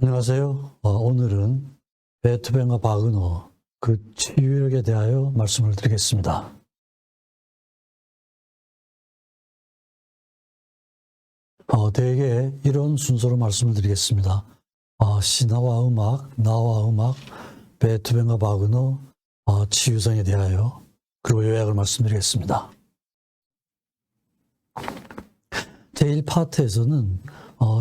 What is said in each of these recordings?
안녕하세요. 오늘은 베토벤과 바그너 그 치유력에 대하여 말씀을 드리겠습니다. 대개 이런 순서로 말씀을 드리겠습니다. 신화와 음악, 나와 음악, 베토벤과 바그너, 치유성에 대하여 그리고 요약을 말씀드리겠습니다. 제1파트에서는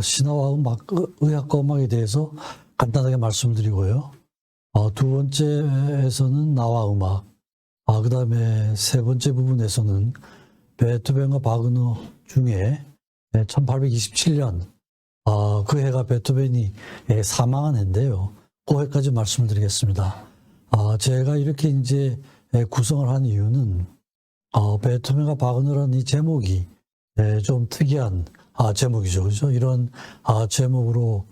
신화와 음악, 의학과 음악에 대해서 간단하게 말씀드리고요. 두 번째에서는 나와 음악, 그 다음에 세 번째 부분에서는 베토벤과 바그너 중에 1827년 그 해가 베토벤이 사망한 해인데요. 그 해까지 말씀을 드리겠습니다. 제가 이렇게 이제 구성을 한 이유는 베토벤과 바그너라는 이 제목이 좀 특이한 제목이죠. 그죠? 이런 제목으로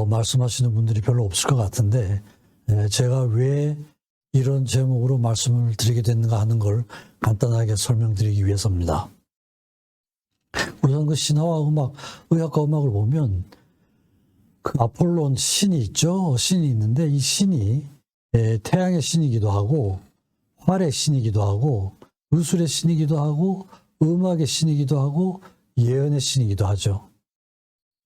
말씀하시는 분들이 별로 없을 것 같은데 제가 왜 이런 제목으로 말씀을 드리게 됐는가 하는 걸 간단하게 설명드리기 위해서입니다. 우선 그 신화와 음악, 의학과 음악을 보면 그 아폴론 신이 있죠. 신이 있는데 이 신이 태양의 신이기도 하고 활의 신이기도 하고 의술의 신이기도 하고 음악의 신이기도 하고 예언의 신이기도 하죠.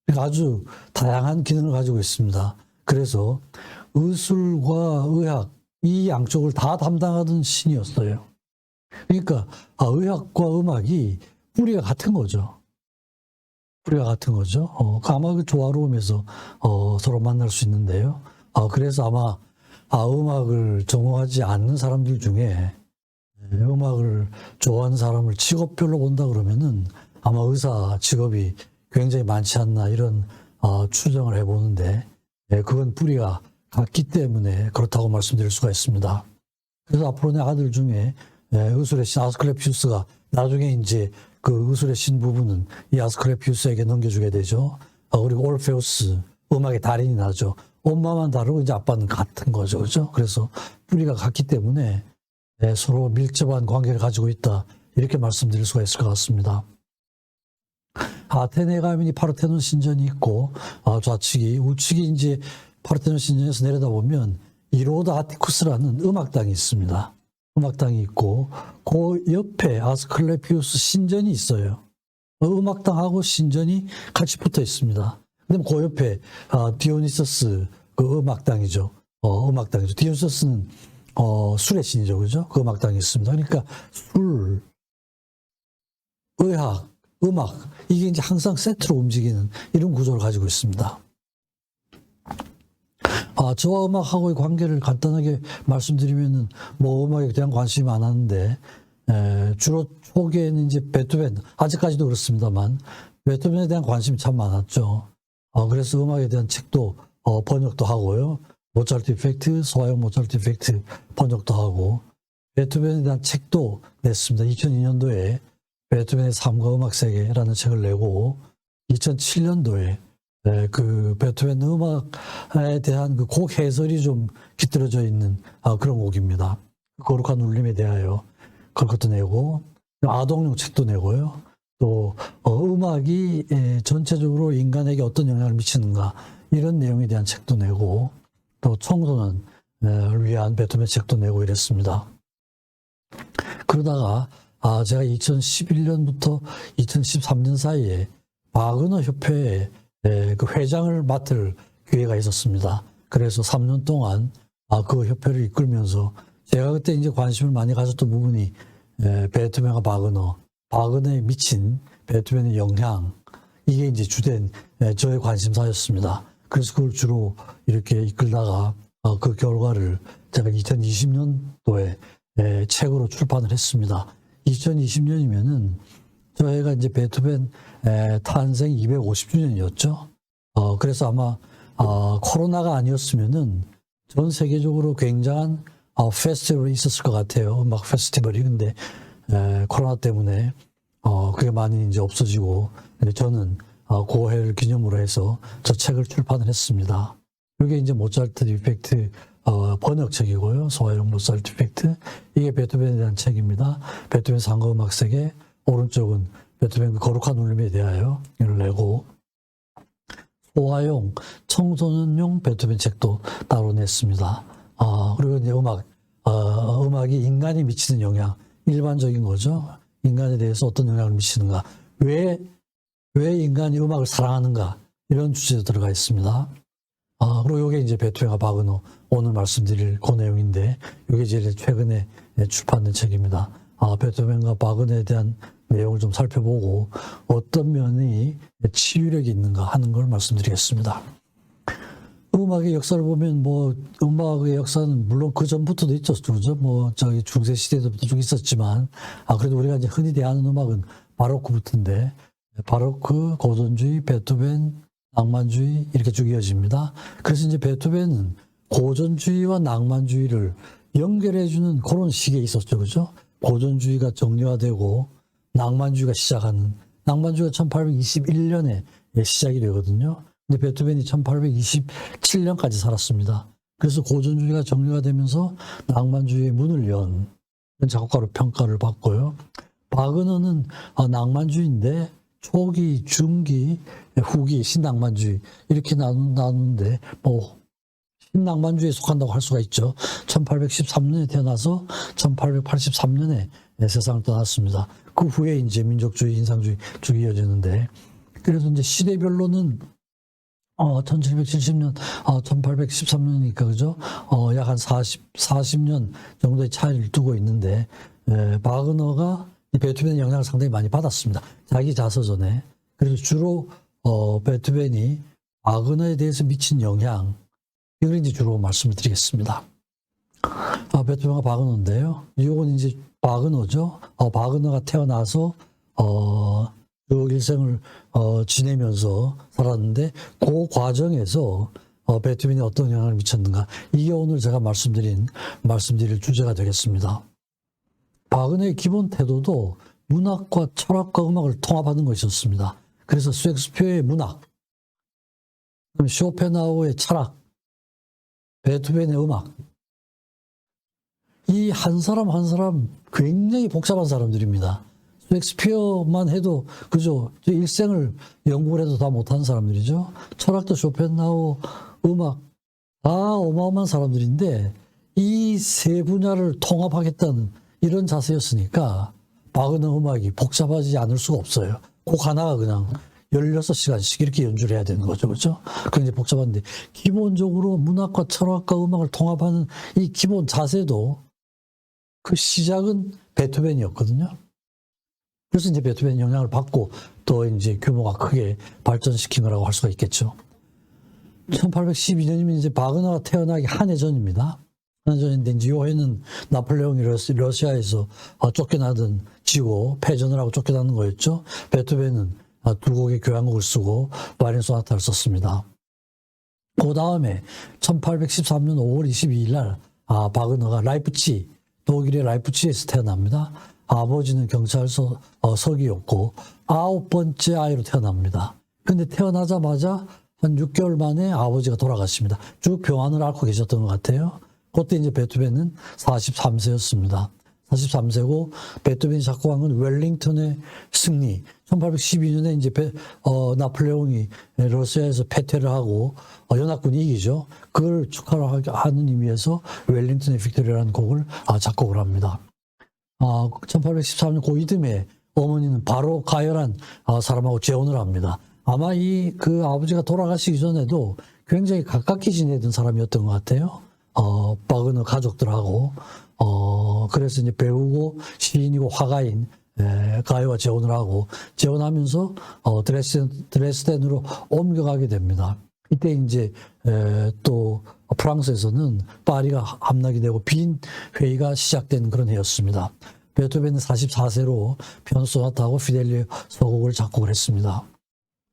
그러니까 아주 다양한 기능을 가지고 있습니다. 그래서 의술과 의학 이 양쪽을 다 담당하던 신이었어요. 그러니까 의학과 음악이 뿌리가 같은 거죠. 뿌리가 같은 거죠. 아마 그 조화로움에서 서로 만날 수 있는데요. 그래서 아마 음악을 전공하지 않는 사람들 중에 음악을 좋아하는 사람을 직업별로 본다 그러면은 아마 의사 직업이 굉장히 많지 않나 이런 추정을 해보는데 그건 뿌리가 같기 때문에 그렇다고 말씀드릴 수가 있습니다. 그래서 아폴론의 아들 중에 의술의 신 아스클레피우스가 나중에 이제 그 의술의 신 부분은 이 아스클레피우스에게 넘겨주게 되죠. 그리고 올페우스 음악의 달인이 나죠. 엄마만 다르고 이제 아빠는 같은 거죠, 그렇죠? 그래서 뿌리가 같기 때문에 서로 밀접한 관계를 가지고 있다 이렇게 말씀드릴 수가 있을 것 같습니다. 아테네 가면이 파르테논 신전이 있고 좌측이 우측이 이제 파르테논 신전에서 내려다보면 이로드 아티쿠스라는 음악당이 있습니다. 음악당이 있고 그 옆에 아스클레피우스 신전이 있어요. 음악당하고 신전이 같이 붙어 있습니다. 그다음에 그 옆에 디오니소스 그 음악당이죠. 음악당이죠. 디오니소스는 술의 신이죠, 그죠? 그 음악당이 있습니다. 그러니까 술, 의학, 음악 이게 이제 항상 세트로 움직이는 이런 구조를 가지고 있습니다. 저와 음악하고의 관계를 간단하게 말씀드리면은 뭐 음악에 대한 관심이 많았는데 주로 초기에는 이제 베토벤 아직까지도 그렇습니다만 베토벤에 대한 관심이 참 많았죠. 그래서 음악에 대한 책도 번역도 하고요. 모차르트 이펙트, 소아용 모차르트 이펙트 번역도 하고 베토벤에 대한 책도 냈습니다. 2002년도에 베토벤의 삶과 음악 세계라는 책을 내고 2007년도에 그 베토벤 음악에 대한 그 곡 해설이 좀 깃들어져 있는 그런 곡입니다. 거룩한 울림에 대하여 그런 것도 내고 아동용 책도 내고요. 또 음악이 전체적으로 인간에게 어떤 영향을 미치는가 이런 내용에 대한 책도 내고 또 청소년을 위한 베토벤 책도 내고 이랬습니다. 그러다가 제가 2011년부터 2013년 사이에 바그너 협회에 그 회장을 맡을 기회가 있었습니다. 그래서 3년 동안 그 협회를 이끌면서 제가 그때 이제 관심을 많이 가졌던 부분이 베토벤과 바그너에 미친 베토벤의 영향 이게 이제 주된 저의 관심사였습니다. 그래서 그걸 주로 이렇게 이끌다가 그 결과를 제가 2020년도에 책으로 출판을 했습니다. 2020년이면은 저희가 이제 베토벤 탄생 250주년이었죠. 그래서 아마 코로나가 아니었으면은 전 세계적으로 굉장한 페스티벌이 있었을 것 같아요. 음악 페스티벌이. 근데 코로나 때문에 그게 많이 이제 없어지고 저는 그 해를 기념으로 해서 저 책을 출판을 했습니다. 이게 이제 모차르트 이펙트 번역책이고요. 소아용 모차르트 이펙트. 이게 베토벤에 대한 책입니다. 베토벤 상거 음악 세계. 오른쪽은 베토벤 거룩한 울림에 대하여 이를 내고 소아용, 청소년용 베토벤 책도 따로 냈습니다. 그리고 이제 음악이 인간이 미치는 영향, 일반적인 거죠. 인간에 대해서 어떤 영향을 미치는가, 왜 인간이 음악을 사랑하는가, 이런 주제도 들어가 있습니다. 그리고 이게 이제 베토벤과 바그너, 오늘 말씀드릴 그 내용인데, 이게 제일 최근에 출판된 책입니다. 베토벤과 바그너에 대한 내용을 좀 살펴보고 어떤 면이 치유력이 있는가 하는 걸 말씀드리겠습니다. 음악의 역사를 보면 음악의 역사는 물론 그 전부터도 있었죠, 그죠? 중세 시대부터 쭉 있었지만, 그래도 우리가 이제 흔히 대하는 음악은 바로크부터인데, 바로크, 고전주의, 베토벤, 낭만주의 이렇게 쭉 이어집니다. 그래서 이제 베토벤은 고전주의와 낭만주의를 연결해주는 그런 시기에 있었죠, 그죠? 고전주의가 정리화되고 낭만주의가 시작하는, 낭만주의가 1821년에 시작이 되거든요. 근데 베토벤이 1827년까지 살았습니다. 그래서 고전주의가 정리가 되면서 낭만주의의 문을 연 작곡가로 평가를 받고요. 바그너는 낭만주의인데 초기, 중기, 후기, 신낭만주의 이렇게 나누는데 신낭만주의에 속한다고 할 수가 있죠. 1813년에 태어나서 1883년에 세상을 떠났습니다. 그 후에 이제 민족주의, 인상주의 쭉 이어지는데, 그래서 이제 시대별로는 1770년, 1813년이니까 그죠? 약 한 40년 정도의 차이를 두고 있는데, 바그너가 베토벤의 영향을 상당히 많이 받았습니다. 자기 자서전에. 그래서 주로 베토벤이 바그너에 대해서 미친 영향, 이걸 이제 주로 말씀을 드리겠습니다. 베토벤과 바그너인데요. 이건 이제 바그너죠. 바그너가 태어나서 쭉 일생을 지내면서 살았는데, 그 과정에서 베토벤이 어떤 영향을 미쳤는가, 이게 오늘 제가 말씀드릴 주제가 되겠습니다. 바그너의 기본 태도도 문학과 철학과 음악을 통합하는 것이었습니다. 그래서 셰익스피어의 문학, 쇼펜하우어의 철학, 베토벤의 음악, 이 한 사람 한 사람 굉장히 복잡한 사람들입니다. 셰익스피어만 해도 그죠? 일생을 연구를 해도 다 못하는 사람들이죠. 철학도 쇼펜하우어, 음악 다 어마어마한 사람들인데 이 세 분야를 통합하겠다는 이런 자세였으니까 바그너 음악이 복잡하지 않을 수가 없어요. 곡 하나가 그냥 16시간씩 이렇게 연주를 해야 되는 거죠. 그렇죠? 굉장히 복잡한데, 기본적으로 문학과 철학과 음악을 통합하는 이 기본 자세도 그 시작은 베토벤이었거든요. 그래서 이제 베토벤 영향을 받고 또 이제 규모가 크게 발전시킨 거라고 할 수가 있겠죠. 1812년이면 이제 바그너가 태어나기 한 해 전입니다. 한 해 전인데, 이제 요 해는 나폴레옹이 러시아에서 쫓겨나던 지고 패전을 하고 쫓겨나는 거였죠. 베토벤은 두 곡의 교향곡을 쓰고 바이올린 소나타를 썼습니다. 그 다음에 1813년 5월 22일 날 바그너가 독일의 라이프치히에서 태어납니다. 아버지는 경찰서 서기였고 9번째 아이로 태어납니다. 근데 태어나자마자 한 6개월 만에 아버지가 돌아가십니다. 쭉 병환을 앓고 계셨던 것 같아요. 그때 이제 베토벤은 43세였습니다. 43세고, 베토벤이 작곡한 건 웰링턴의 승리. 1812년에 이제 나폴레옹이 러시아에서 패퇴를 하고 연합군이 이기죠. 그걸 축하하는 의미에서 웰링턴의 빅토리라는 곡을 작곡을 합니다. 1813년 그 이듬해 어머니는 바로 가열한 사람하고 재혼을 합니다. 아마 그 아버지가 돌아가시기 전에도 굉장히 가깝게 지내던 사람이었던 것 같아요. 바그너 가족들하고. 그래서 이제 배우고 시인이고 화가인 가요와 재혼을 하고, 재혼하면서 드레스덴으로 옮겨가게 됩니다. 이때 이제 또 프랑스에서는 파리가 함락이 되고 빈 회의가 시작된 그런 해였습니다. 베토벤은 44세로 피아노 소나타하고 피델리오 서곡을 작곡을 했습니다.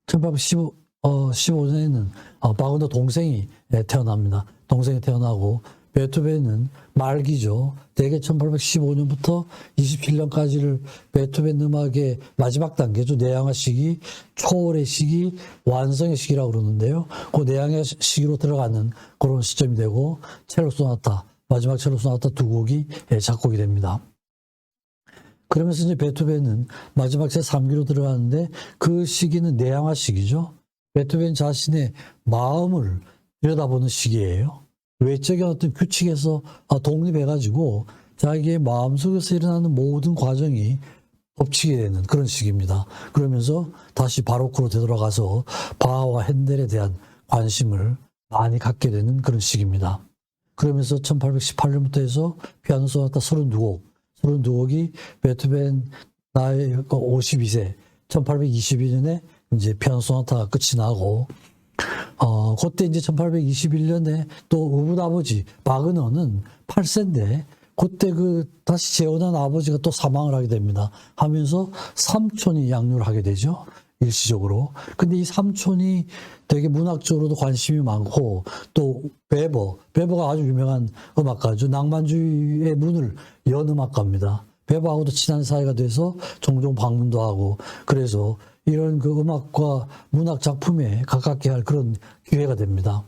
1815년에는 바그너 동생이 태어납니다. 동생이 태어나고, 베토벤은 말기죠. 대개 1815년부터 27년까지를 베토벤 음악의 마지막 단계죠. 내향화 시기, 초월의 시기, 완성의 시기라고 그러는데요. 그 내향화 시기로 들어가는 그런 시점이 되고, 첼로 소나타, 마지막 첼로 소나타 두 곡이 작곡이 됩니다. 그러면서 이제 베토벤은 마지막 제3기로 들어가는데, 그 시기는 내향화 시기죠. 베토벤 자신의 마음을 들여다보는 시기예요. 외적인 어떤 규칙에서 독립해가지고 자기의 마음속에서 일어나는 모든 과정이 법칙이 되는 그런 시기입니다. 그러면서 다시 바로크로 되돌아가서 바하와 핸델에 대한 관심을 많이 갖게 되는 그런 시기입니다. 그러면서 1818년부터 해서 피아노 소나타 32곡이 베토벤 나이 52세 1822년에 이제 피아노 소나타가 끝이 나고 그때 이제 1821년에 또 의붓 아버지 바그너는 8세인데 그때 다시 재혼한 아버지가 또 사망을 하게 됩니다. 하면서 삼촌이 양육을 하게 되죠. 일시적으로. 근데 이 삼촌이 되게 문학적으로도 관심이 많고 또 베버가 아주 유명한 음악가죠. 낭만주의의 문을 연 음악가입니다. 베버하고도 친한 사이가 돼서 종종 방문도 하고 그래서 이런 음악과 문학 작품에 가깝게 할 그런 기회가 됩니다.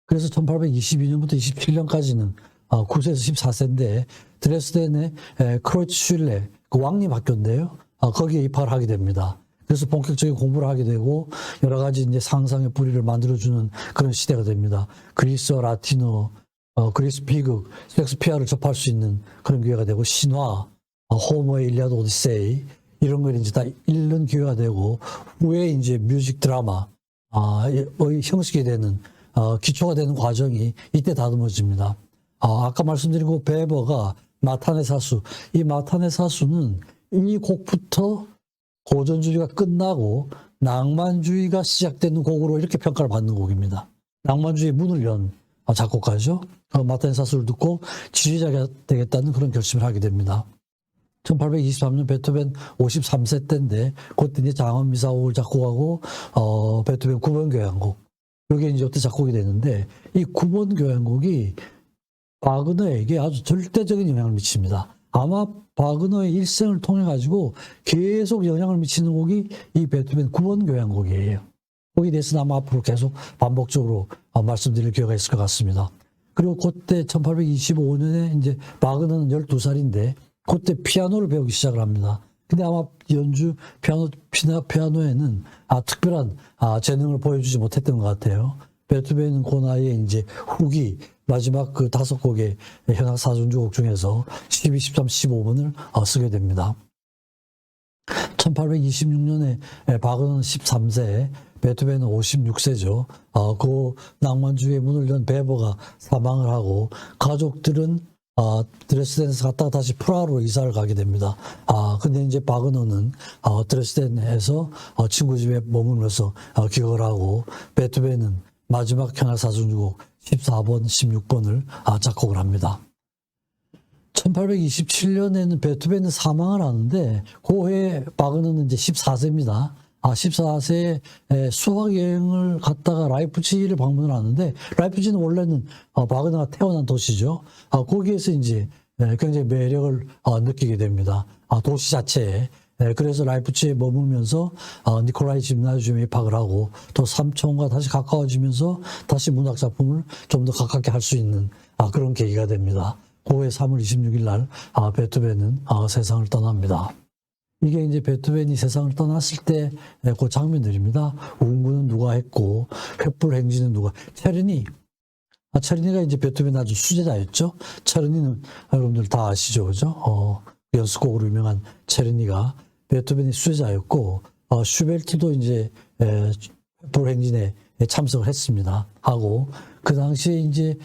그래서 1822년부터 27년까지는 9세에서 14세인데 드레스덴의 크로이츠슐레 왕립 학교인데요. 거기에 입학을 하게 됩니다. 그래서 본격적인 공부를 하게 되고 여러 가지 이제 상상의 뿌리를 만들어주는 그런 시대가 됩니다. 그리스어, 라틴어, 그리스 비극, 셰익스피어를 접할 수 있는 그런 기회가 되고 신화, 호머의 일리아드 오디세이 이런 걸 이제 다 읽는 기회가 되고 후에 이제 뮤직 드라마 형식이 되는 기초가 되는 과정이 이때 다듬어집니다. 아까 말씀드린 그 베버가 마탄의 사수, 이 마탄의 사수는 이 곡부터 고전주의가 끝나고 낭만주의가 시작되는 곡으로 이렇게 평가를 받는 곡입니다. 낭만주의의 문을 연 작곡가죠. 마탄의 사수를 듣고 지휘자가 되겠다는 그런 결심을 하게 됩니다. 1823년 베토벤 53세 때인데 그때 이제 장엄미사곡을 작곡하고 베토벤 9번 교향곡 이게 이제 어떻게 작곡이 되는데 이 9번 교향곡이 바그너에게 아주 절대적인 영향을 미칩니다. 아마 바그너의 일생을 통해 가지고 계속 영향을 미치는 곡이 이 베토벤 9번 교향곡이에요. 거기에 대해서는 아마 앞으로 계속 반복적으로 말씀드릴 기회가 있을 것 같습니다. 그리고 그때 1825년에 이제 바그너는 12살인데 그때 피아노를 배우기 시작을 합니다. 근데 아마 연주 피아노에는 특별한 재능을 보여주지 못했던 것 같아요. 베토벤은 그 나이에 이제 후기 마지막 5곡의 현악 사중주곡 중에서 12, 13, 15번을 쓰게 됩니다. 1826년에 바그너는 13세, 베토벤은 56세죠. 그 낭만주의의 문을 연 베버가 사망을 하고 가족들은 드레스덴에서 갔다가 다시 프라하로 이사를 가게 됩니다. 근데 이제 바그너는 드레스덴에서 친구 집에 머물면서 기억을 하고 베토벤은 마지막 현악 사중주곡 14번, 16번을 작곡을 합니다. 1827년에는 베토벤은 사망을 하는데 그 해에 바그너는 이제 14세입니다. 14세에 수학여행을 갔다가 라이프치히를 방문을 하는데 라이프치히는 원래는 바그너가 태어난 도시죠. 거기에서 이제 굉장히 매력을 느끼게 됩니다. 도시 자체에. 그래서 라이프치히에 머물면서 니콜라이 짐나지움에 입학을 하고 또 삼촌과 다시 가까워지면서 다시 문학 작품을 좀 더 가깝게 할 수 있는 그런 계기가 됩니다. 고해 3월 26일 날 베토벤은 세상을 떠납니다. 이게 이제 베토벤이 세상을 떠났을 때 그 장면들입니다. 운구는 누가 했고 횃불 행진은 누가. 체르니가 이제 베토벤 아주 수제자였죠. 체르니는 여러분들 다 아시죠, 그죠? 연습곡으로 유명한 체르니가 베토벤의 수제자였고 슈베르트도 이제 횃불 행진에 참석을 했습니다. 하고 그 당시에 이제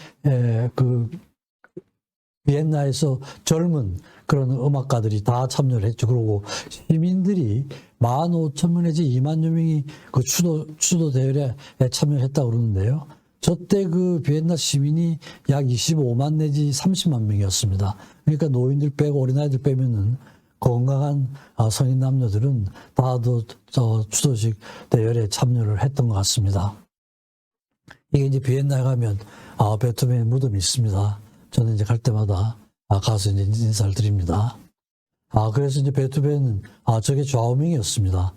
비엔나에서 젊은 그런 음악가들이 다 참여를 했죠. 그리고 시민들이 15,000명 내지 20,000여 명이 그 추도 대회에 참여했다고 그러는데요. 저때 그 비엔나 시민이 약 25만 내지 30만 명이었습니다. 그러니까 노인들 빼고 어린아이들 빼면은 건강한 성인 남녀들은 다도 추도식 대회에 참여를 했던 것 같습니다. 이게 이제 비엔나에 가면 베토벤의 무덤이 있습니다. 저는 이제 갈 때마다 가서 이제 인사를 드립니다. 그래서 이제 베토벤은 저게 좌우명이었습니다.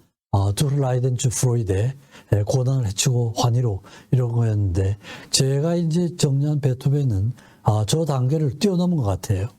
두 라이덴 주 프로이데 고난을 해치고 환희로 이런 거였는데 제가 이제 정리한 베토벤은 저 단계를 뛰어넘은 것 같아요.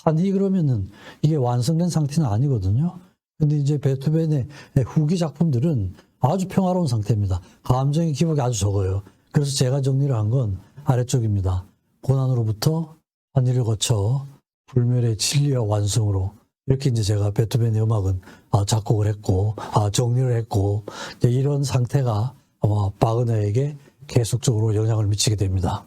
환희 그러면은 이게 완성된 상태는 아니거든요. 근데 이제 베토벤의 후기 작품들은 아주 평화로운 상태입니다. 감정의 기복이 아주 적어요. 그래서 제가 정리를 한 건 아래쪽입니다. 고난으로부터 환희를 거쳐 불멸의 진리와 완성으로, 이렇게 이제 제가 베토벤의 음악은 작곡을 했고 정리를 했고, 이제 이런 상태가 아마 바그너에게 계속적으로 영향을 미치게 됩니다.